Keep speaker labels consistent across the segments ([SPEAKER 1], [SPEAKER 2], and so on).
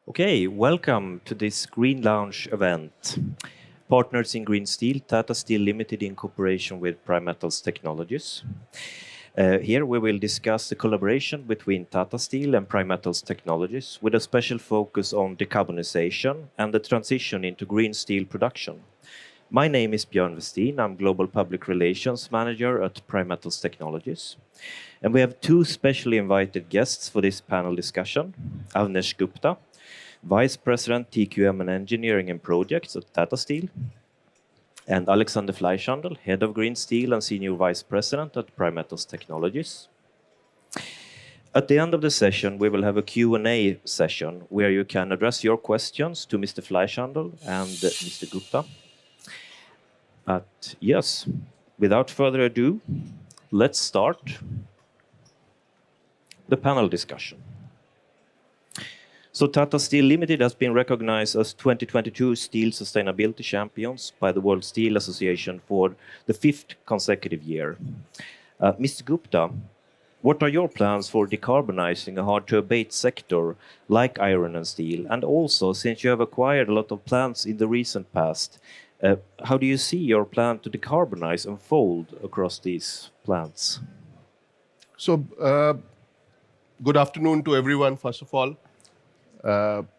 [SPEAKER 1] Okay, welcome to this Green Lounge event. Partners in green steel, Tata Steel Limited in cooperation with Primetals Technologies. Here we will discuss the collaboration between Tata Steel and Primetals Technologies with a special focus on decarbonization and the transition into green steel production. My name is Björn Westin. I'm Global Public Relations Manager at Primetals Technologies. And we have two specially invited guests for this panel discussion. Avneesh Gupta, Vice President TQM and Engineering and Projects at Tata Steel, and Alexander Fleischanderl, Head of Green Steel and Senior Vice President at Primetals Technologies. At the end of the session, we will have a Q&A session where you can address your questions to Mr. Fleischanderl and Mr. Gupta. But yes, without further ado, let's start the panel discussion. So Tata Steel Limited has been recognized as 2022 Steel Sustainability Champions by the World Steel Association for the fifth consecutive year. Mr. Gupta, what are your plans for decarbonizing a hard-to-abate sector like iron and steel? And also, since you have acquired a lot of plants in the recent past, how do you see your plan to decarbonize unfold across these plants?
[SPEAKER 2] So, good afternoon to everyone, first of all.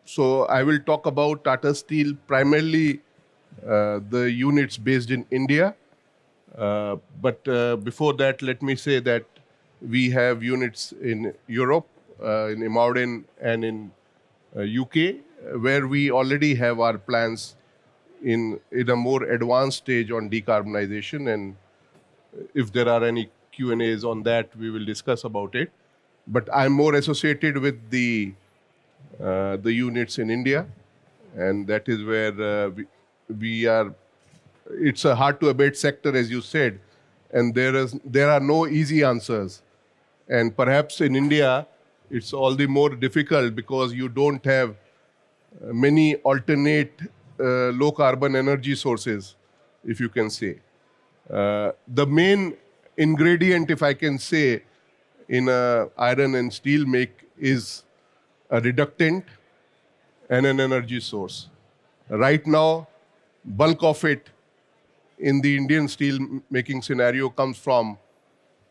[SPEAKER 2] So I will talk about Tata Steel, primarily the units based in India. But before that, let me say that we have units in Europe, in Imauden and in UK, where we already have our plans in a more advanced stage on decarbonization. And if there are any Q&As on that, we will discuss about it. But I'm more associated with the units in India, and that is where we are. It's a hard to abate sector, as you said, and there are no easy answers. And perhaps in India, it's all the more difficult because you don't have many alternate low carbon energy sources, if you can say. The main ingredient, if I can say, in iron and steel make is a reductant and an energy source. Right now, bulk of it in the Indian steel making scenario comes from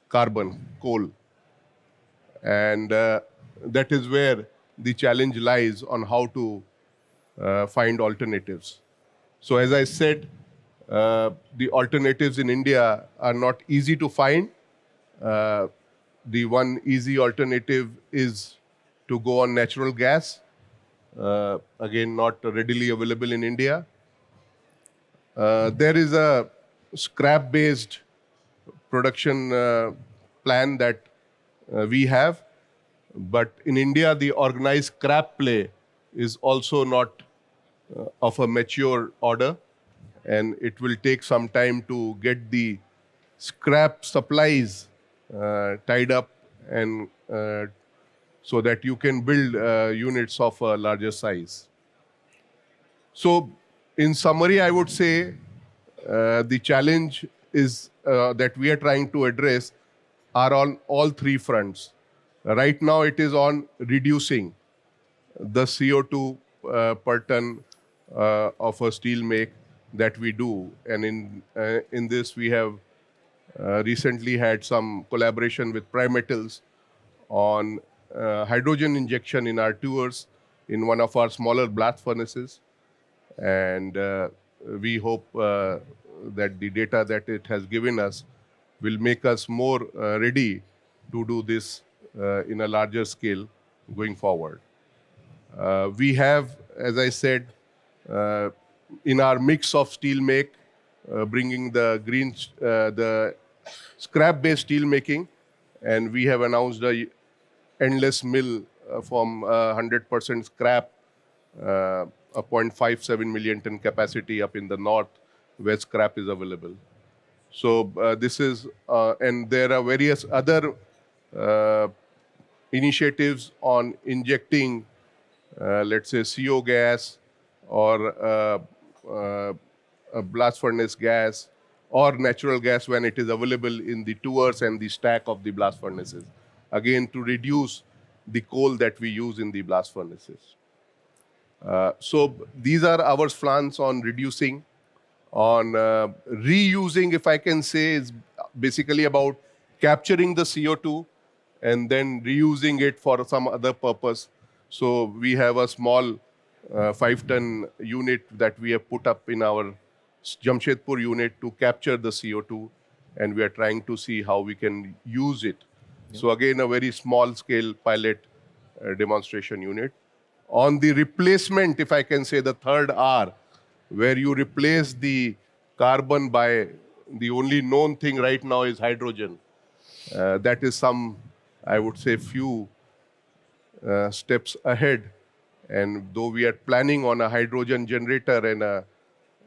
[SPEAKER 2] carbon, coal. And that is where the challenge lies on how to find alternatives. So as I said, the alternatives in India are not easy to find. The one easy alternative is to go on natural gas, again, not readily available in India. There is a scrap-based production plan that we have, but in India, the organized scrap play is also not of a mature order, and it will take some time to get the scrap supplies tied up and so that you can build units of a larger size. So in summary, I would say the challenge is that we are trying to address are on all three fronts. Right now, it is on reducing the CO2 per ton of a steel make that we do. And in this, we have recently had some collaboration with Primetals on hydrogen injection in our towers in one of our smaller blast furnaces. And we hope that the data that it has given us will make us more ready to do this in a larger scale going forward. We have, as I said, in our mix of steel make, bringing the scrap-based steel making, and we have announced a endless mill from 100% scrap, a 0.57 million ton capacity up in the north where scrap is available. So this is, and there are various other initiatives on injecting, let's say, CO gas or a blast furnace gas or natural gas when it is available in the towers and the stack of the blast furnaces. Again, to reduce the coal that we use in the blast furnaces. So these are our plans on reducing, on reusing, if I can say, is basically about capturing the CO2 and then reusing it for some other purpose. So we have a small 5-ton unit that we have put up in our Jamshedpur unit to capture the CO2, and we are trying to see how we can use it. So again, a very small scale pilot demonstration unit. On the replacement, if I can say, the third R, where you replace the carbon by the only known thing right now is hydrogen. That is some, I would say, few steps ahead. And though we are planning on a hydrogen generator and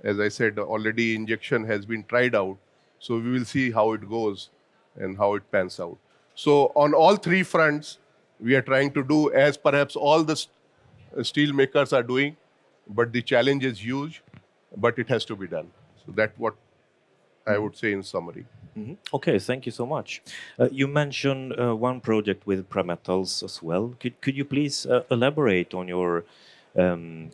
[SPEAKER 2] as I said, already injection has been tried out. So we will see how it goes and how it pans out. So on all three fronts, we are trying to do as perhaps all the steel makers are doing, but the challenge is huge, but it has to be done. So that's what I would say in summary.
[SPEAKER 1] Okay, thank you so much. You mentioned one project with Primetals as well. Could you please elaborate on your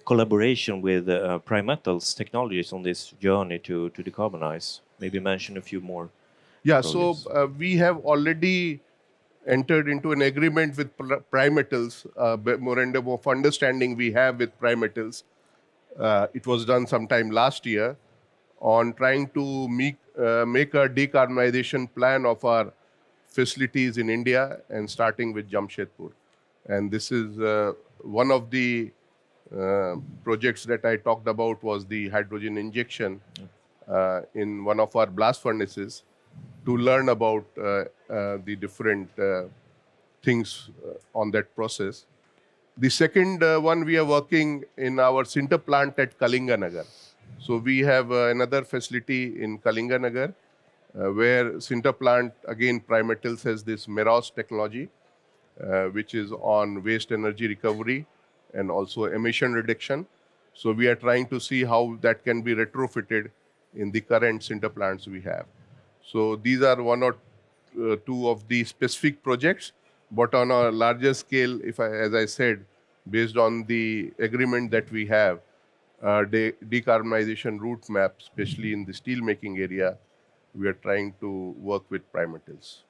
[SPEAKER 1] collaboration with Primetals Technologies on this journey to decarbonize? Maybe mention a few more.
[SPEAKER 2] Yeah,
[SPEAKER 1] projects.
[SPEAKER 2] so we have already entered into an agreement with Primetals, memorandum of understanding we have with Primetals. It was done sometime last year on trying to make a decarbonization plan of our facilities in India and starting with Jamshedpur. And this is one of the projects that I talked about was the hydrogen injection in one of our blast furnaces to learn about the different things on that process. The second one, we are working in our sinter plant at Kalinganagar. So we have another facility in Kalinganagar where sinter plant, again, Primetals has this Meros technology, which is on waste energy recovery and also emission reduction. So we are trying to see how that can be retrofitted in the current sinter plants we have. So these are one or two of the specific projects, but on a larger scale, as I said, based on the agreement that we have, decarbonization route map, especially in the steel making area, we are trying to work with Primetals.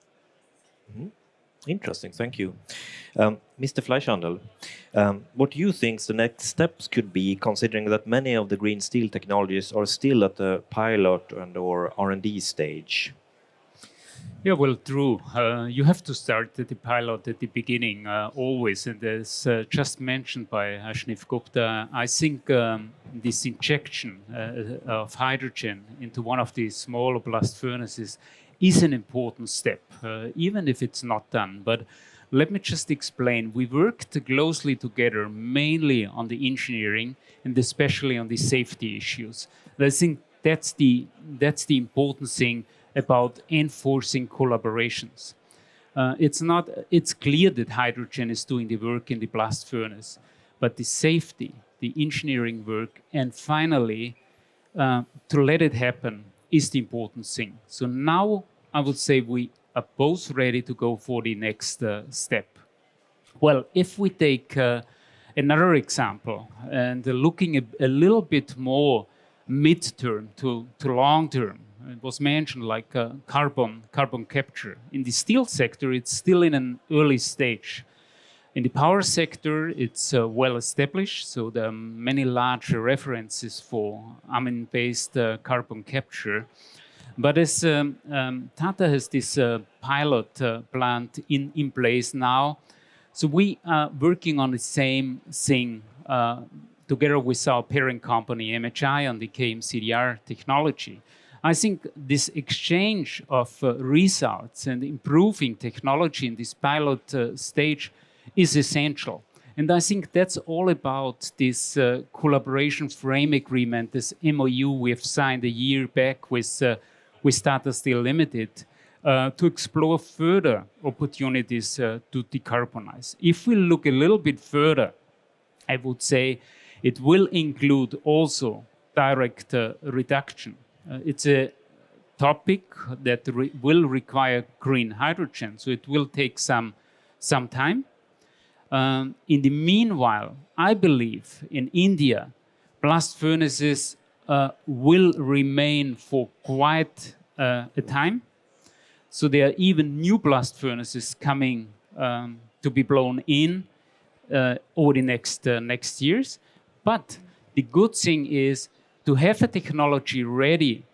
[SPEAKER 1] Interesting, thank you. Mr. Fleischanderl, what do you think the next steps could be, considering that many of the green steel technologies are still at the pilot and or R&D stage?
[SPEAKER 3] Yeah, well, true. You have to start the pilot at the beginning, always. And as just mentioned by Avneesh Gupta, I think this injection of hydrogen into one of these smaller blast furnaces is an important step, even if it's not done. But let me just explain. We worked closely together, mainly on the engineering and especially on the safety issues. And I think that's the important thing about enforcing collaborations. It's clear that hydrogen is doing the work in the blast furnace, but the safety, the engineering work, and finally, to let it happen is the important thing. So now I would say we are both ready to go for the next step. Well, if we take another example and looking a little bit more mid-term to long-term, it was mentioned like carbon capture. In the steel sector, it's still in an early stage. In the power sector, it's well established, so there are many large references for amine-based carbon capture. But as Tata has this pilot plant in place now, so we are working on the same thing together with our parent company, MHI, on the KMCDR technology. I think this exchange of results and improving technology in this pilot stage is essential. And I think that's all about this collaboration frame agreement, this MOU we have signed a year back with Tata Steel Limited to explore further opportunities to decarbonize. If we look a little bit further, I would say it will include also direct reduction. It's a topic that will require green hydrogen, so it will take some time. In the meanwhile, I believe in India, blast furnaces will remain for quite a time. So there are even new blast furnaces coming to be blown in over the next years. But the good thing is to have a technology ready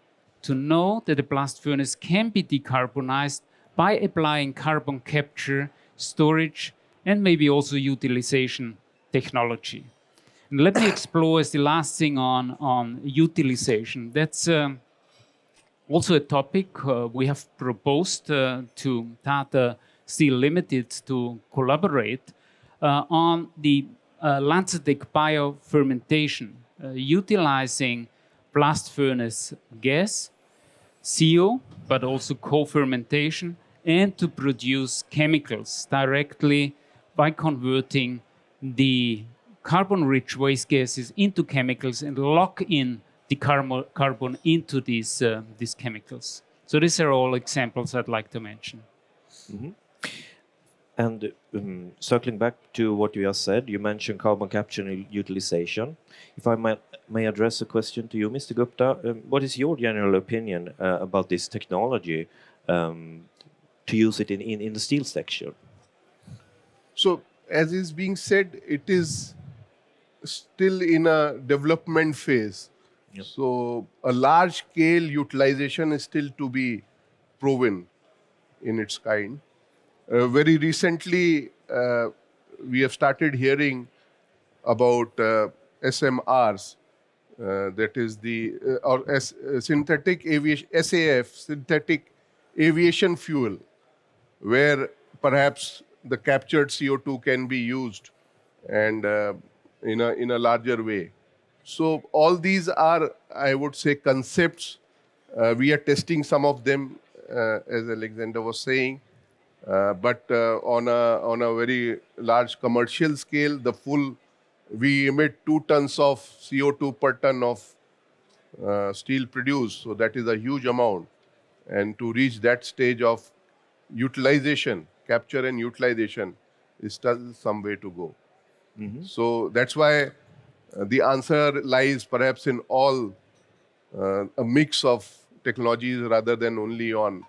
[SPEAKER 3] to know that a blast furnace can be decarbonized by applying carbon capture, storage, and maybe also utilization technology. And let me explore as the last thing on utilization. That's also a topic we have proposed to Tata Steel Limited to collaborate on the Lanzatec biofermentation, utilizing blast furnace gas, CO, but also co-fermentation, and to produce chemicals directly by converting the carbon-rich waste gases into chemicals and lock in the carbon into these chemicals. So these are all examples I'd like to mention.
[SPEAKER 1] Mm-hmm. And circling back to what you just said, you mentioned carbon capture and utilization. If I may address a question to you, Mr. Gupta, what is your general opinion about this technology to use it in the steel sector?
[SPEAKER 2] So, as is being said, it is still in a development phase.
[SPEAKER 1] Yep.
[SPEAKER 2] So, a large scale utilization is still to be proven in its kind. Very recently, we have started hearing about SMRs, that is the synthetic aviation SAF, synthetic aviation fuel, where perhaps the captured CO2 can be used and in a larger way. So all these are, I would say, concepts. We are testing some of them, as Alexander was saying. But on a very large commercial scale, we emit 2 tons of CO2 per ton of steel produced. So that is a huge amount. And to reach that stage of utilization, capture and utilization, is still some way to go. Mm-hmm. So that's why the answer lies perhaps in all a mix of technologies rather than only on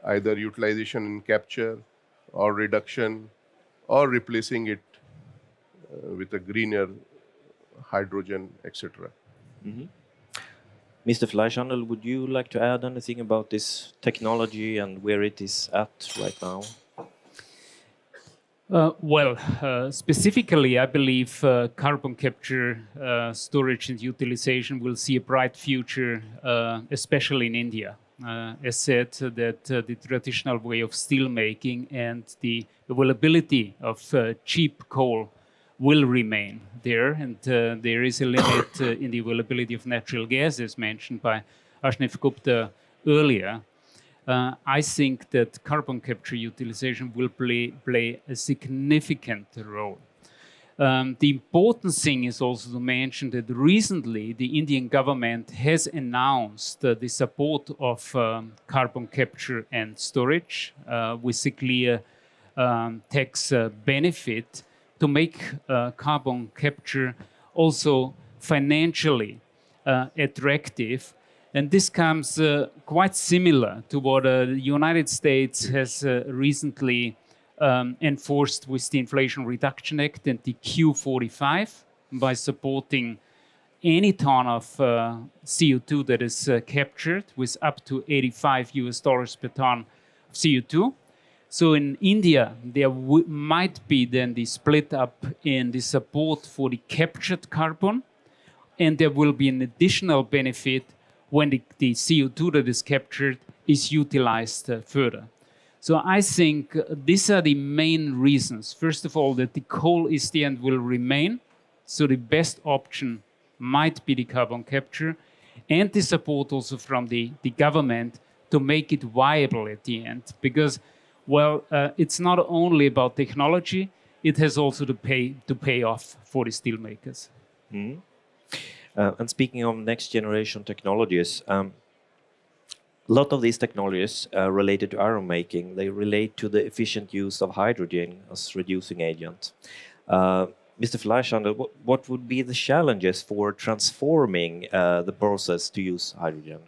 [SPEAKER 2] either utilization and capture or reduction or replacing it with a greener hydrogen, etc.
[SPEAKER 1] Mm-hmm. Mr. Fleischanderl, would you like to add anything about this technology and where it is at right now?
[SPEAKER 3] Specifically, I believe carbon capture, storage and utilization will see a bright future, especially in India. As said, that the traditional way of steel making and the availability of cheap coal will remain there, and there is a limit in the availability of natural gas, as mentioned by Avneesh Gupta earlier. I think that carbon capture utilization will play a significant role. The important thing is also to mention that recently the Indian government has announced the support of carbon capture and storage with a clear tax benefit to make carbon capture also financially attractive. And this comes quite similar to what the United States has recently enforced with the Inflation Reduction Act and the Q45 by supporting any ton of CO2 that is captured with up to $85 per ton of CO2. So in India, there might be then the split up in the support for the captured carbon, and there will be an additional benefit when the CO2 that is captured is utilized further. So I think these are the main reasons. First of all, that the coal is there and will remain. So the best option might be the carbon capture, and the support also from the government to make it viable at the end. Because, it's not only about technology, it has also to pay off for the steel makers.
[SPEAKER 1] Mm-hmm. And speaking of next generation technologies, A lot of these technologies related to iron making, they relate to the efficient use of hydrogen as reducing agent. Mr. Fleischanderl, what would be the challenges for transforming the process to use hydrogen,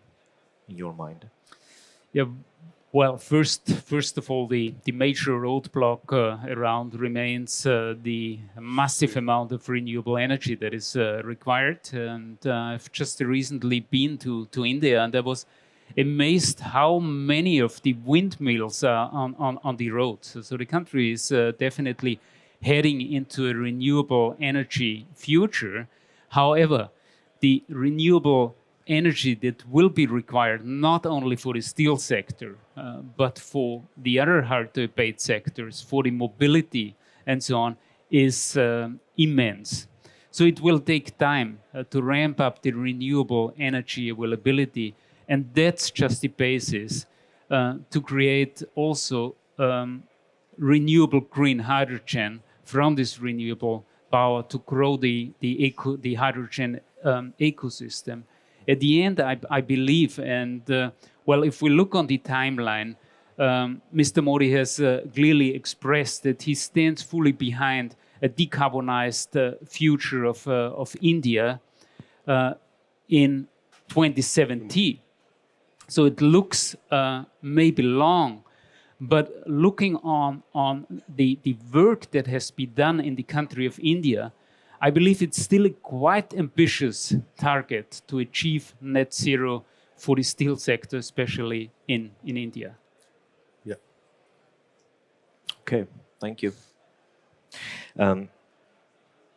[SPEAKER 1] in your mind?
[SPEAKER 3] Yeah, well, first of all, the major roadblock around remains the massive amount of renewable energy that is required. And I've just recently been to India, and I was amazed how many of the windmills are on the road. So the country is definitely heading into a renewable energy future. However, the renewable energy that will be required not only for the steel sector, but for the other hard-to-abate sectors, for the mobility and so on, is immense. So it will take time to ramp up the renewable energy availability, and that's just the basis to create also renewable green hydrogen from this renewable power to grow the hydrogen ecosystem. At the end, I believe, and well, if we look on the timeline, Mr. Modi has clearly expressed that he stands fully behind a decarbonized future of India in 2070. So it looks maybe long, but looking on the work that has been done in the country of India, I believe it's still a quite ambitious target to achieve net zero for the steel sector, especially in India.
[SPEAKER 2] Yeah.
[SPEAKER 1] Okay, thank you.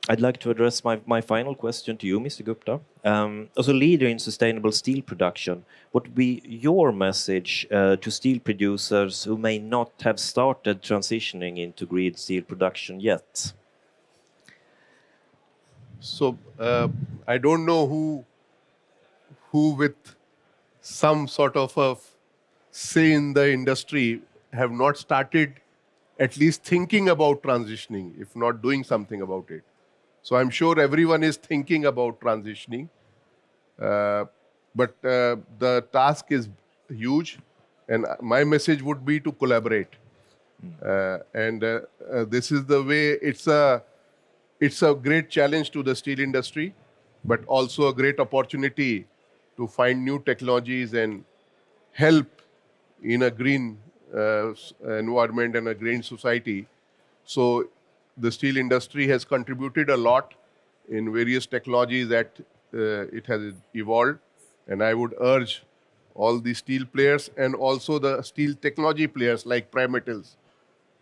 [SPEAKER 1] I'd like to address my final question to you, Mr. Gupta. As a leader in sustainable steel production, what would be your message to steel producers who may not have started transitioning into green steel production yet?
[SPEAKER 2] So I don't know who with some sort of a say in the industry have not started at least thinking about transitioning, if not doing something about it. So I'm sure everyone is thinking about transitioning, but the task is huge, and my message would be to collaborate. And this is the way. It's a great challenge to the steel industry, but also a great opportunity to find new technologies and help in a green environment and a green society. So the steel industry has contributed a lot in various technologies that it has evolved. And I would urge all the steel players and also the steel technology players like Primetals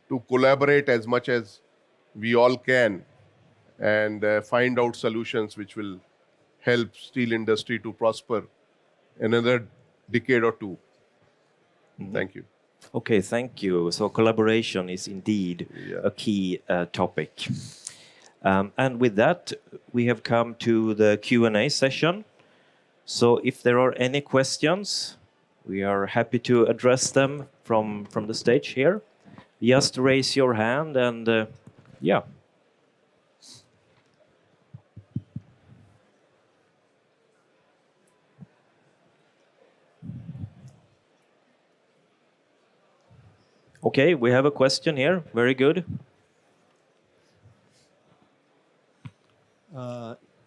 [SPEAKER 2] to collaborate as much as we all can and find out solutions which will help steel industry to prosper another decade or two. Thank you.
[SPEAKER 1] Okay, thank you. So collaboration is indeed a key topic. And with that, we have come to the Q&A session. So if there are any questions, we are happy to address them from the stage here. Just raise your hand and yeah. Okay, we have a question here. Very good.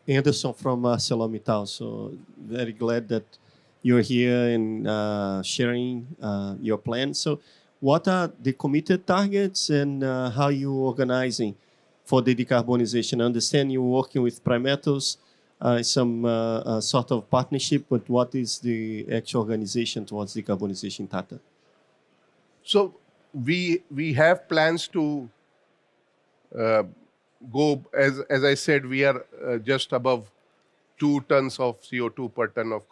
[SPEAKER 4] Anderson from ArcelorMittal. So very glad that you're here and sharing your plans. So what are the committed targets and how are you organizing for the decarbonization? I understand you're working with Primetals, some sort of partnership, but what is the actual organization towards decarbonization, Tata?
[SPEAKER 2] So we have plans to go, as I said, we are just above 2 tons of CO2 per ton of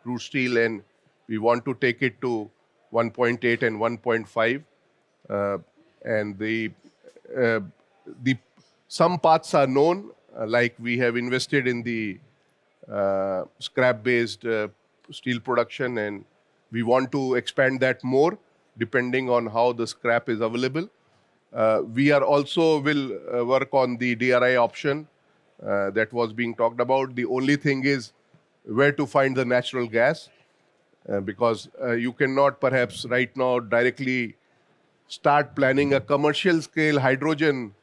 [SPEAKER 2] crude steel, and we want to take it to 1.8 and 1.5. And the some paths are known, like we have invested in the scrap-based steel production, and we want to expand that more depending on how the scrap is available. We are also will work on the DRI option that was being talked about. The only thing is where to find the natural gas. because you cannot perhaps right now directly start planning a commercial scale hydrogen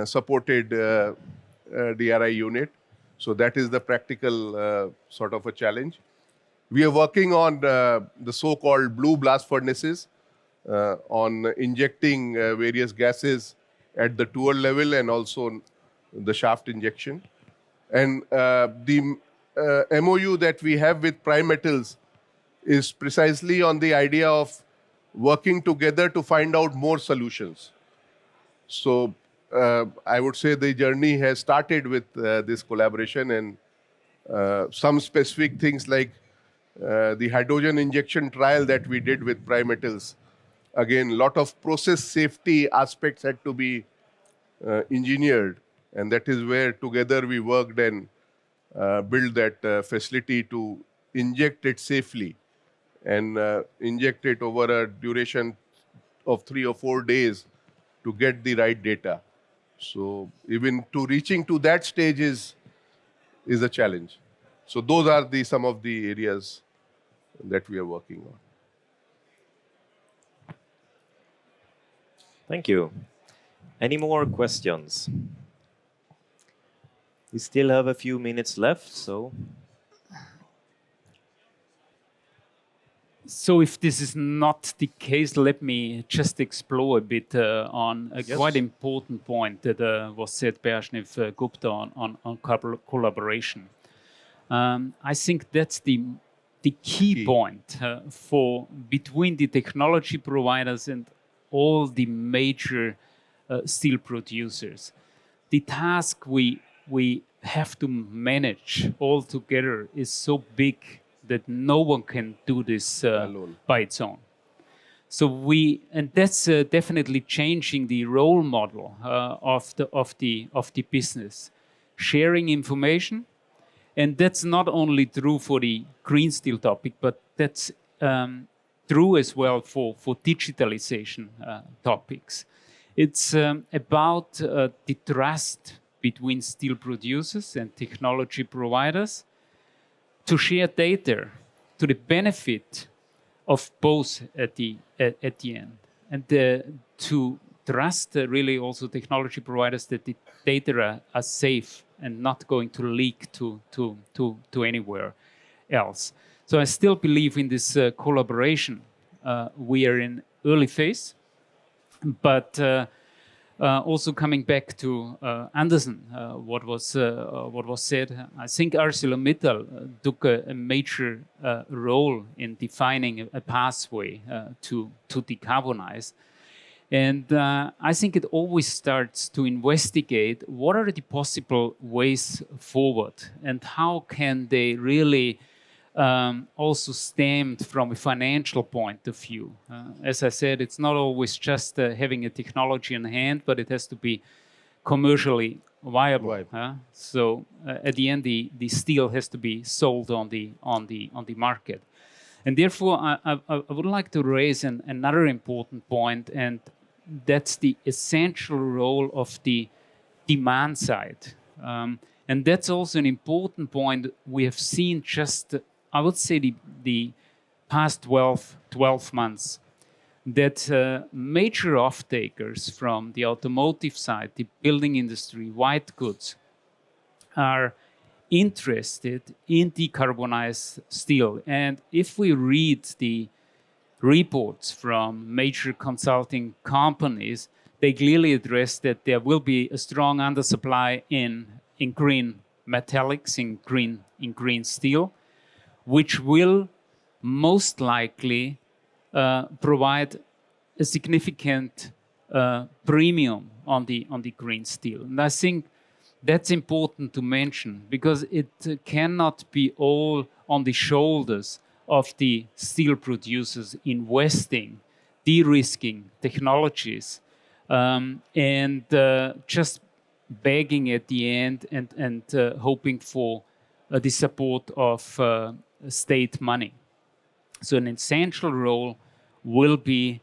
[SPEAKER 2] supported DRI unit. So that is the practical sort of a challenge. We are working on the so-called blue blast furnaces, on injecting various gases at the tool level and also the shaft injection. And the MOU that we have with Primetals is precisely on the idea of working together to find out more solutions. So I would say the journey has started with this collaboration, and some specific things like the hydrogen injection trial that we did with Primetals. Again, a lot of process safety aspects had to be engineered, and that is where together we worked and built that facility to inject it safely and inject it over a duration of 3 or 4 days to get the right data. So even to reaching to that stage is a challenge. So those are some of the areas that we are working on.
[SPEAKER 1] Thank you. Any more questions? We still have a few minutes left, so.
[SPEAKER 3] So if this is not the case, let me just explore a bit on a quite important point that was said by Avneesh Gupta on collaboration. I think that's the key point for between the technology providers and all the major steel producers. The task we have to manage all together is so big that no one can do this by its own. So and that's definitely changing the role model of the business, sharing information, and that's not only true for the green steel topic, but that's true as well for digitalization topics. It's about the trust between steel producers and technology providers to share data to the benefit of both at the end, and to trust really also technology providers that the data are safe and not going to leak to anywhere else. So I still believe in this collaboration. We are in early phase, but also coming back to Anderson, what was said, I think ArcelorMittal took a major role in defining a pathway to decarbonize. And I think it always starts to investigate what are the possible ways forward and how can they really also stemmed from a financial point of view. As I said, it's not always just having a technology in hand, but it has to be commercially viable. So at the end, the steel has to be sold on the market. And therefore, I would like to raise another important point, and that's the essential role of the demand side. And that's also an important point we have seen just, I would say, the past 12 months, that major off-takers from the automotive side, the building industry, white goods, are interested in decarbonized steel. And if we read the reports from major consulting companies, they clearly address that there will be a strong undersupply in green metallics, in green steel, which will most likely provide a significant premium on the green steel. And I think that's important to mention, because it cannot be all on the shoulders of the steel producers investing, de-risking technologies, and just begging at the end and hoping for the support of state money. So an essential role will be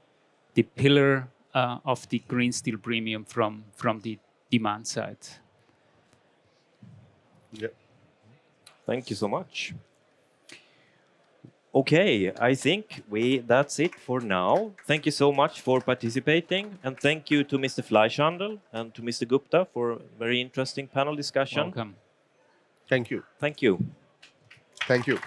[SPEAKER 3] the pillar of the green steel premium from the demand side.
[SPEAKER 1] Yeah. Thank you so much. Okay, I think that's it for now. Thank you so much for participating, and thank you to Mr. Fleischanderl and to Mr. Gupta for a very interesting panel discussion.
[SPEAKER 3] Welcome.
[SPEAKER 2] Thank you.
[SPEAKER 1] Thank you.
[SPEAKER 2] Thank you.